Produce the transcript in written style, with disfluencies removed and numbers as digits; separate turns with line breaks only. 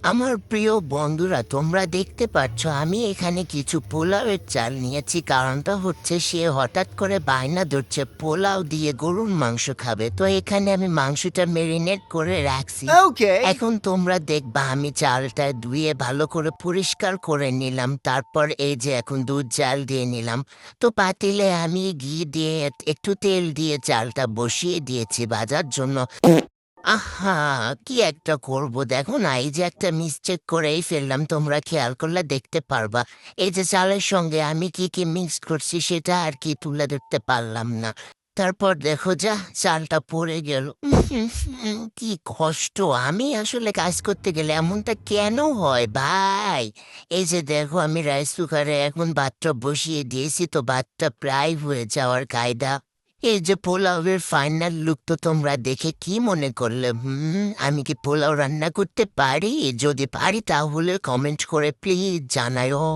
আমার প্রিয় বন্ধুরা, তোমরা দেখতে পাচ্ছ আমি এখানে কিছু পোলাওয়ের চাল নিয়েছি। কারণটা হচ্ছে সে হঠাৎ করে বায়না ধরছে পোলাও দিয়ে গরুর মাংস খাবে। তো এখানে আমি মাংসটা মেরিনেট করে রাখছি।
Okay.
এখন তোমরা দেখবা আমি চালটা ধুয়ে ভালো করে পরিষ্কার করে নিলাম। তারপর এই যে এখন দুধ জাল দিয়ে নিলাম। তো পাতিলে আমি ঘি দিয়ে একটু তেল দিয়ে চালটা বসিয়ে দিয়েছি ভাজার জন্য। আহা! কি একটা করব দেখো না, এই যে একটা মিস্টেক করেই ফেললাম, তোমরা খেয়াল করলে দেখতে পারবা। এই যে চালের সঙ্গে আমি কি মিক্স করছি সেটা আর কি তুলে ধরতে পারলাম না। তারপর দেখো যা চালটা পড়ে গেল। কি কষ্ট! আমি আসলে কাজ করতে গেলে এমনটা কেন হয় ভাই? এই যে দেখো আমি রাইস কুকারে এখন ভাতটা বসিয়ে দিয়েছি, তো ভাতটা প্রায় হয়ে যাওয়ার কায়দা। এই যে পোলাওয়ের ফাইনাল লুক তো তোমরা দেখে কি মনে করলে? আমি কি পোলাও রান্না করতে পারি? যদি পারি তাহলে কমেন্ট করে প্লিজ জানাও।